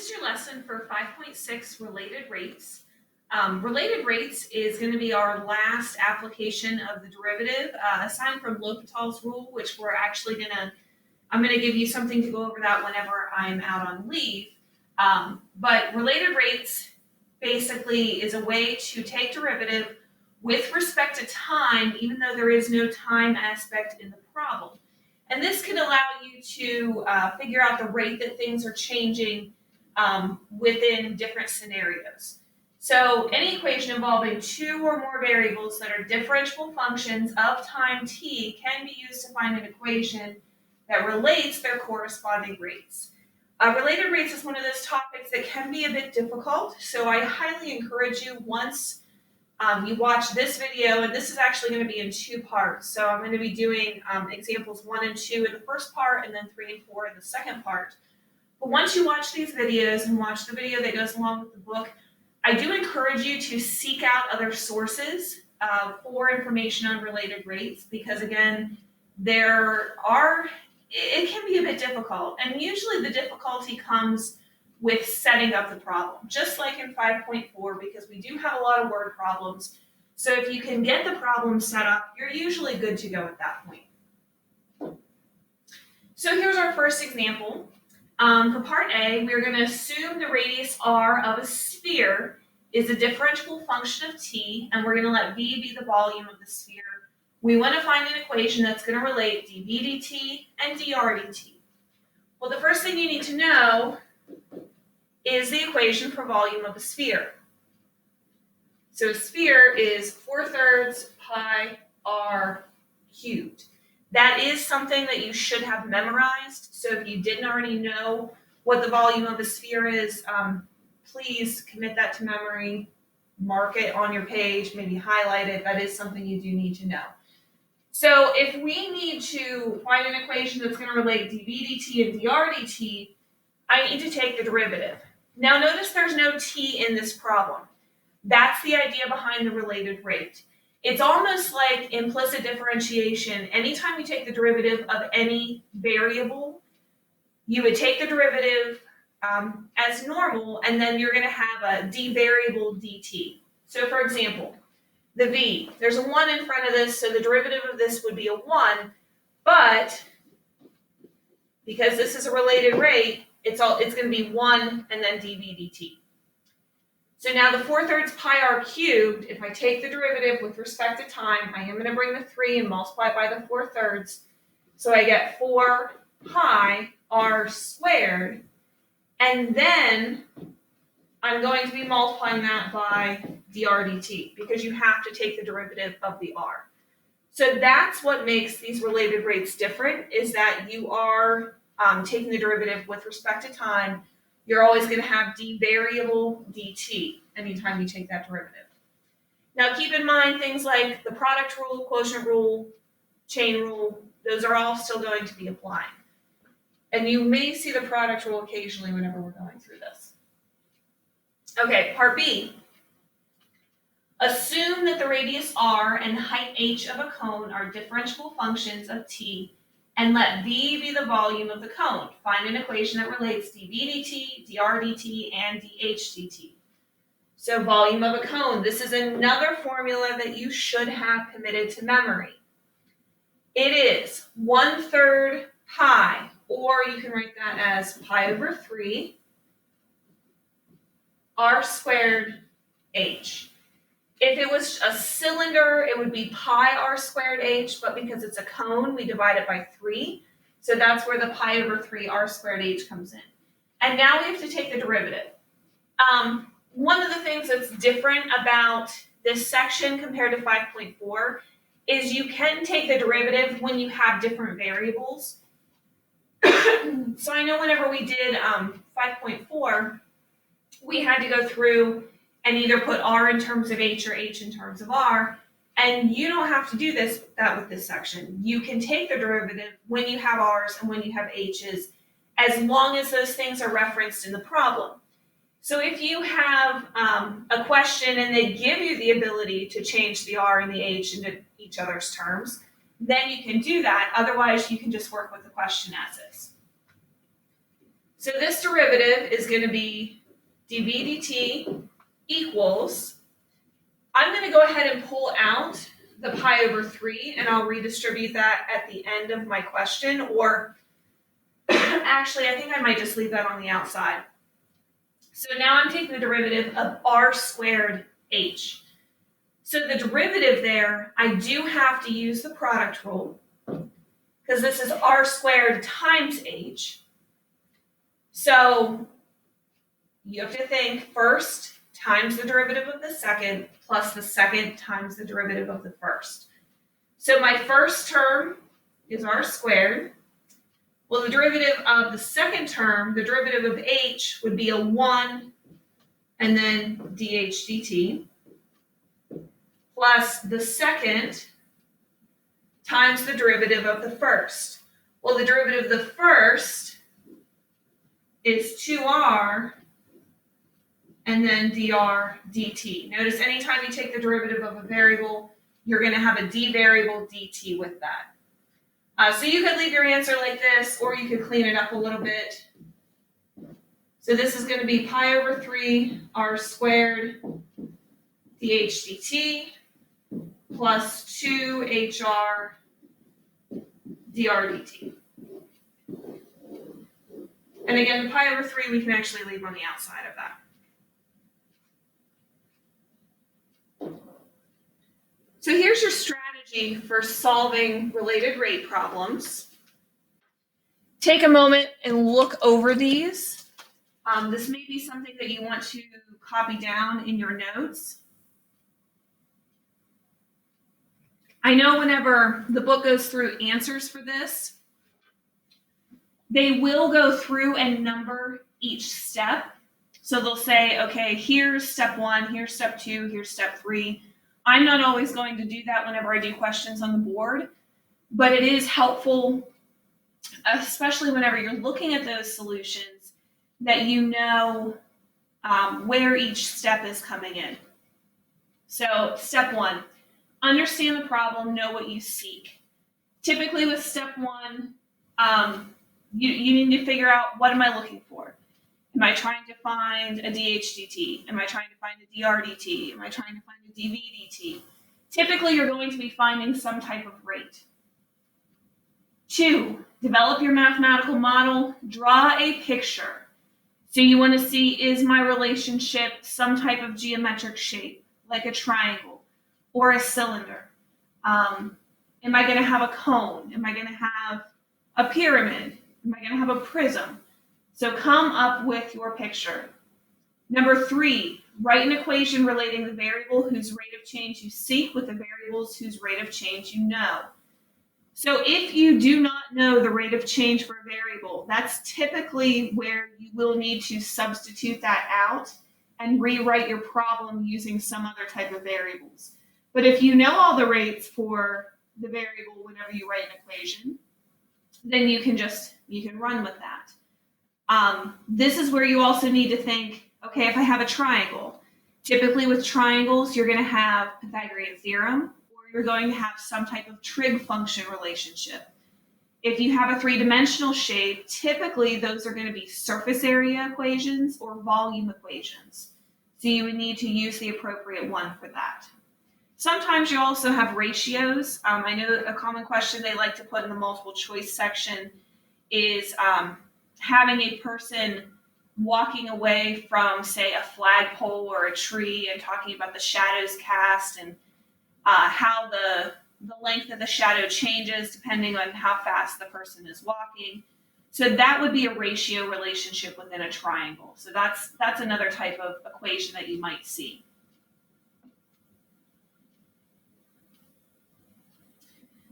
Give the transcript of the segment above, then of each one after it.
is your lesson for 5.6 related rates. Related rates is going to be our last application of the derivative, aside from L'Hopital's rule, which I'm going to give you something to go over that whenever I'm out on leave. But related rates basically is a way to take derivative with respect to time, even though there is no time aspect in the problem. And this can allow you to figure out the rate that things are changing within different scenarios. So any equation involving two or more variables that are differentiable functions of time t can be used to find an equation that relates their corresponding rates. Related rates is one of those topics that can be a bit difficult, so I highly encourage you, once you watch this video, and this is actually going to be in two parts. So I'm going to be doing examples 1 and 2 in the first part, and then 3 and 4 in the second part. But once you watch these videos and watch the video that goes along with the book, I do encourage you to seek out other sources for information on related rates, because again, it can be a bit difficult, and usually the difficulty comes with setting up the problem, just like in 5.4, because we do have a lot of word problems. So if you can get the problem set up, you're usually good to go at that point. So here's our first example. For part A, we're going to assume the radius r of a sphere is a differentiable function of t, and we're going to let v be the volume of the sphere. We want to find an equation that's going to relate dv dt and dr dt. Well, the first thing you need to know is the equation for volume of a sphere. So a sphere is 4/3 pi r cubed. That is something that you should have memorized. So if you didn't already know what the volume of a sphere is, please commit that to memory, mark it on your page, maybe highlight it. That is something you do need to know. So if we need to find an equation that's going to relate dv dt and dr dt, I need to take the derivative. Now notice there's no t in this problem. That's the idea behind the related rate. It's almost like implicit differentiation. Anytime you take the derivative of any variable, you would take the derivative as normal, and then you're going to have a d variable dt. So for example, the v, there's a 1 in front of this, so the derivative of this would be a 1, but because this is a related rate, it's going to be 1 and then dv dt. So now the 4/3 pi r cubed, if I take the derivative with respect to time, I am going to bring the 3 and multiply it by the 4/3. So I get 4 pi r squared. And then I'm going to be multiplying that by dr dt, because you have to take the derivative of the r. So that's what makes these related rates different, is that you are taking the derivative with respect to time. You're always going to have d variable dt anytime you take that derivative. Now keep in mind things like the product rule, quotient rule, chain rule, those are all still going to be applying. And you may see the product rule occasionally whenever we're going through this. Okay, part B. Assume that the radius r and height h of a cone are differentiable functions of t, and let v be the volume of the cone. Find an equation that relates dv dt, dr dt, and dh dt. So volume of a cone, this is another formula that you should have committed to memory. It is 1/3 pi, or you can write that as pi over 3 r squared h. If it was a cylinder, it would be pi r squared h, but because it's a cone, we divide it by 3. So that's where the pi over 3 r squared h comes in. And now we have to take the derivative. One of the things that's different about this section compared to 5.4 is you can take the derivative when you have different variables. So I know whenever we did 5.4, we had to go through and either put r in terms of h or h in terms of r, and you don't have to do that with this section. You can take the derivative when you have r's and when you have h's, as long as those things are referenced in the problem. So if you have a question and they give you the ability to change the r and the h into each other's terms, then you can do that. Otherwise, you can just work with the question as is. So this derivative is going to be dv dt equals, I'm going to go ahead and pull out the pi over 3, and I'll redistribute that at the end of my question, or actually, I think I might just leave that on the outside. So now I'm taking the derivative of r squared h. So the derivative there, I do have to use the product rule, because this is r squared times h. So you have to think first times the derivative of the second plus the second times the derivative of the first. So my first term is r squared. Well, the derivative of the second term, the derivative of h, would be a 1 and then dh dt, plus the second times the derivative of the first. Well, the derivative of the first is 2r and then dr dt. Notice anytime you take the derivative of a variable, you're going to have a d variable dt with that. So you could leave your answer like this, or you could clean it up a little bit. So this is going to be pi over 3 r squared dh dt plus 2hr dr dt. And again, the pi over 3 we can actually leave on the outside of that. So here's your strategy for solving related rate problems. Take a moment and look over these. This may be something that you want to copy down in your notes. I know whenever the book goes through answers for this, they will go through and number each step. So they'll say, okay, here's step 1, here's step 2, here's step 3. I'm not always going to do that whenever I do questions on the board, but it is helpful, especially whenever you're looking at those solutions, that you know where each step is coming in. So step 1, understand the problem, know what you seek. Typically with step 1, you need to figure out, what am I looking for? Am I trying to find a dH/dt? Am I trying to find a dR/dt? Am I trying to find a dV/dt? Typically, you're going to be finding some type of rate. 2, develop your mathematical model, draw a picture. So you want to see, is my relationship some type of geometric shape, like a triangle or a cylinder? Am I going to have a cone? Am I going to have a pyramid? Am I going to have a prism? So come up with your picture. Number 3, write an equation relating the variable whose rate of change you seek with the variables whose rate of change you know. So if you do not know the rate of change for a variable, that's typically where you will need to substitute that out and rewrite your problem using some other type of variables. But if you know all the rates for the variable whenever you write an equation, then you can run with that. This is where you also need to think, okay, if I have a triangle, typically with triangles, you're going to have Pythagorean theorem, or you're going to have some type of trig function relationship. If you have a 3-dimensional shape, typically those are going to be surface area equations or volume equations. So you would need to use the appropriate one for that. Sometimes you also have ratios. I know a common question they like to put in the multiple choice section is having a person walking away from, say, a flagpole or a tree and talking about the shadows cast and how the length of the shadow changes depending on how fast the person is walking. So that would be a ratio relationship within a triangle. So that's another type of equation that you might see.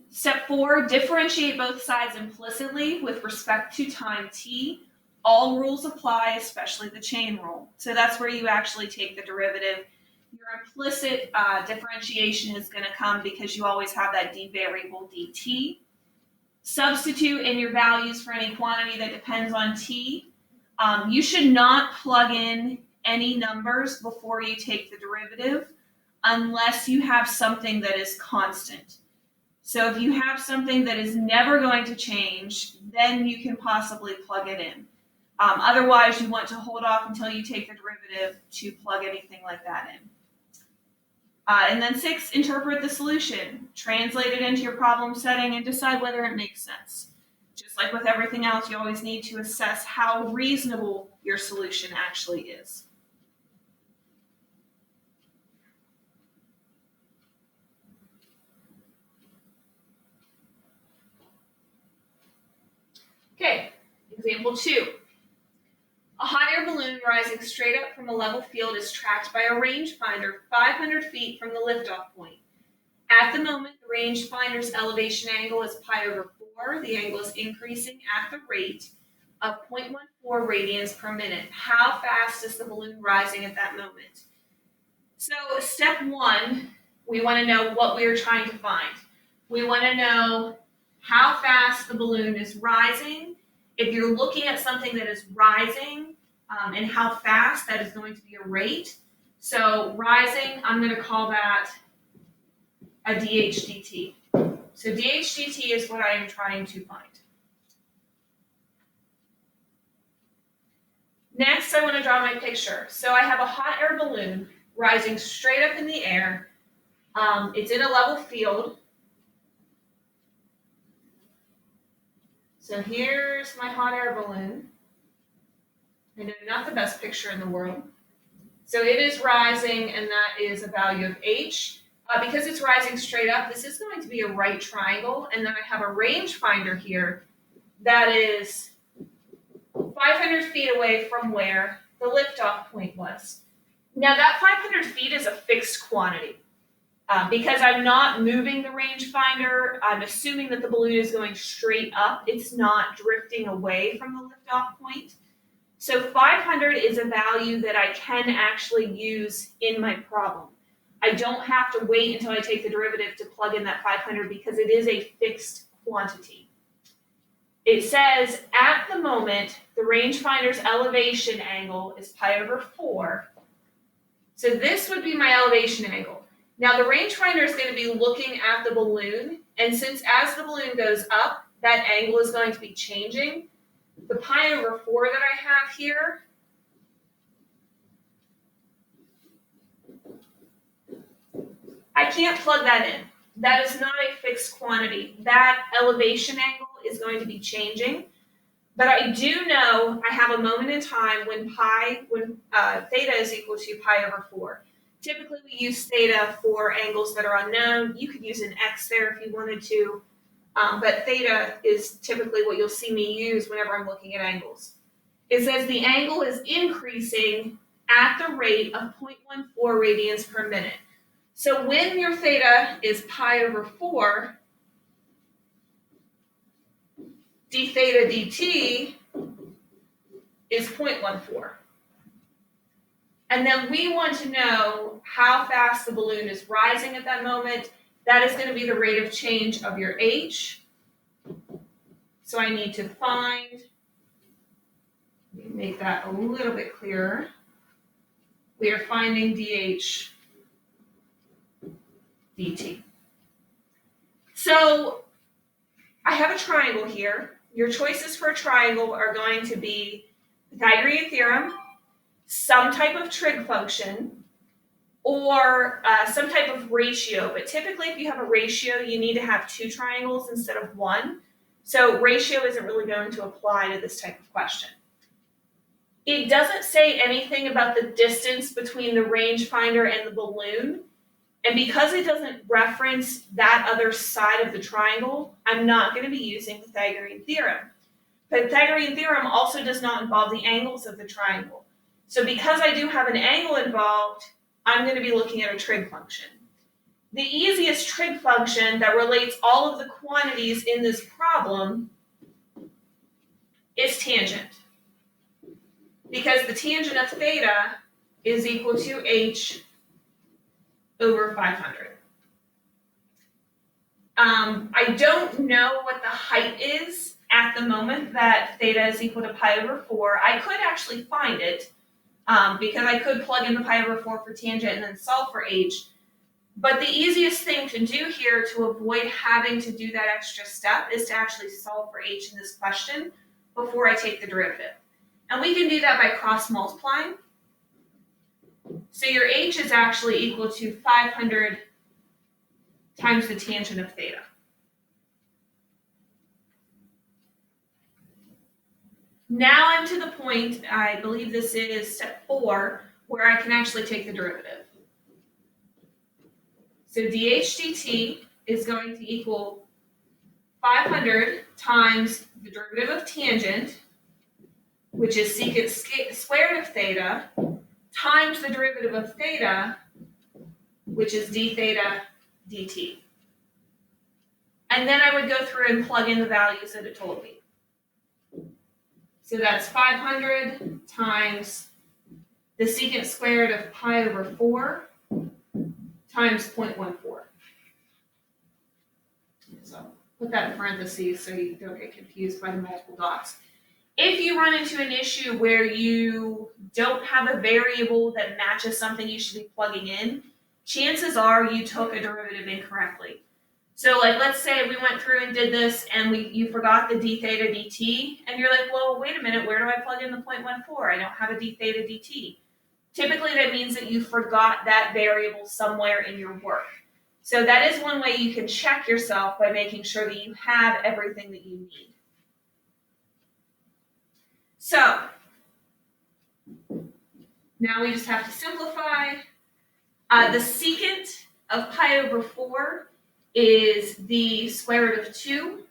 Step 4, differentiate both sides implicitly with respect to time t. All rules apply, especially the chain rule. So that's where you actually take the derivative. Your implicit differentiation is going to come because you always have that d variable dt. Substitute in your values for any quantity that depends on t. You should not plug in any numbers before you take the derivative unless you have something that is constant. So if you have something that is never going to change, then you can possibly plug it in. Otherwise, you want to hold off until you take the derivative to plug anything like that in. And then 6, interpret the solution. Translate it into your problem setting and decide whether it makes sense. Just like with everything else, you always need to assess how reasonable your solution actually is. Okay, example 2. A hot air balloon rising straight up from a level field is tracked by a rangefinder 500 feet from the liftoff point. At the moment, the rangefinder's elevation angle is pi over 4. The angle is increasing at the rate of 0.14 radians per minute. How fast is the balloon rising at that moment? So step 1, we want to know what we are trying to find. We want to know how fast the balloon is rising. If you're looking at something that is rising and how fast, that is going to be a rate. So rising, I'm going to call that a dH/dt. So dH/dt is what I am trying to find. Next, I want to draw my picture. So I have a hot air balloon rising straight up in the air. It's in a level field. So here's my hot air balloon. I know not the best picture in the world. So it is rising, and that is a value of h. Because it's rising straight up, this is going to be a right triangle, and then I have a rangefinder here that is 500 feet away from where the liftoff point was. Now that 500 feet is a fixed quantity. Because I'm not moving the rangefinder, I'm assuming that the balloon is going straight up. It's not drifting away from the liftoff point. So 500 is a value that I can actually use in my problem. I don't have to wait until I take the derivative to plug in that 500 because it is a fixed quantity. It says at the moment, the rangefinder's elevation angle is pi over 4. So this would be my elevation angle. Now the rangefinder is going to be looking at the balloon, and since as the balloon goes up, that angle is going to be changing. The pi over 4 that I have here I can't plug that in. That is not a fixed quantity. That elevation angle is going to be changing. But I do know I have a moment in time when theta is equal to pi over 4. Typically, we use theta for angles that are unknown. You could use an x there if you wanted to, but theta is typically what you'll see me use whenever I'm looking at angles. It says the angle is increasing at the rate of 0.14 radians per minute. So when your theta is pi over 4, d theta dt is 0.14. And then we want to know how fast the balloon is rising at that moment. That is going to be the rate of change of your h. So I need to find, let me make that a little bit clearer. We are finding dh dt. So I have a triangle here. Your choices for a triangle are going to be Pythagorean theorem, some type of trig function, or some type of ratio. But typically, if you have a ratio, you need to have 2 triangles instead of 1. So ratio isn't really going to apply to this type of question. It doesn't say anything about the distance between the rangefinder and the balloon. And because it doesn't reference that other side of the triangle, I'm not going to be using Pythagorean theorem. Pythagorean theorem also does not involve the angles of the triangle. So because I do have an angle involved, I'm going to be looking at a trig function. The easiest trig function that relates all of the quantities in this problem is tangent. Because the tangent of theta is equal to h over 500. I don't know what the height is at the moment that theta is equal to pi over 4. I could actually find it because I could plug in the pi over 4 for tangent and then solve for h. But the easiest thing to do here to avoid having to do that extra step is to actually solve for h in this question before I take the derivative. And we can do that by cross multiplying. So your h is actually equal to 500 times the tangent of theta. Now I'm to the point, I believe this is step 4, where I can actually take the derivative. So dh dt is going to equal 500 times the derivative of tangent, which is secant squared of theta, times the derivative of theta, which is d theta dt. And then I would go through and plug in the values that it told me. So that's 500 times the secant squared of pi over 4 times 0.14. So put that in parentheses so you don't get confused by the multiple dots. If you run into an issue where you don't have a variable that matches something you should be plugging in, chances are you took a derivative incorrectly. So like, let's say we went through and did this and you forgot the d theta dt, and you're like, well, wait a minute, where do I plug in the 0.14? I don't have a d theta dt. Typically that means that you forgot that variable somewhere in your work. So that is one way you can check yourself, by making sure that you have everything that you need. So now we just have to simplify. The secant of pi over 4 is the square root of 2.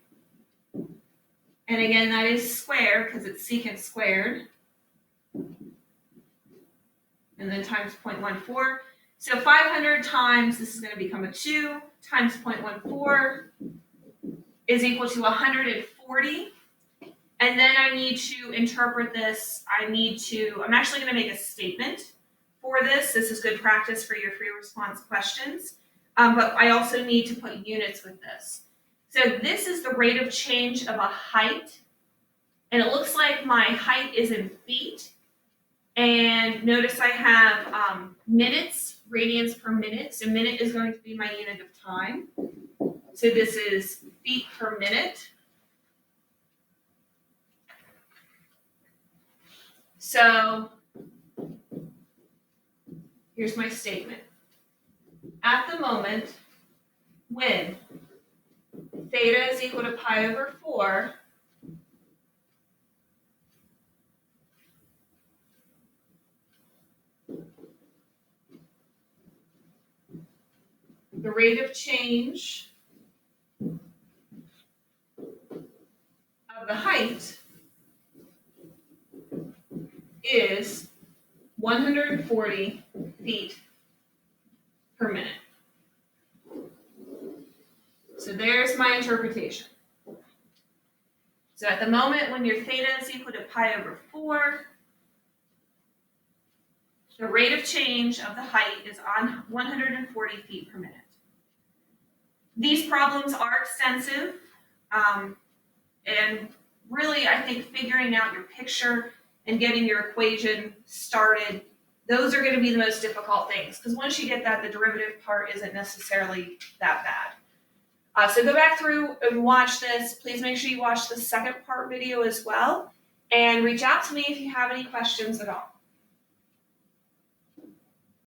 And again, that is square because it's secant squared. And then times 0.14. So 500 times, this is going to become a 2, times 0.14 is equal to 140. And then I need to interpret this. I'm actually going to make a statement for this. This is good practice for your free response questions. But I also need to put units with this. So this is the rate of change of a height. And it looks like my height is in feet. And notice I have minutes, radians per minute. So minute is going to be my unit of time. So this is feet per minute. So here's my statement. At the moment when theta is equal to pi over 4, the rate of change of the height is 140 feet per minute. So there's my interpretation. So at the moment when your theta is equal to pi over 4, the rate of change of the height is on 140 feet per minute. These problems are extensive, and really I think figuring out your picture and getting your equation started, those are going to be the most difficult things, because once you get that, the derivative part isn't necessarily that bad. So go back through and watch this. Please make sure you watch the second part video as well, and reach out to me if you have any questions at all.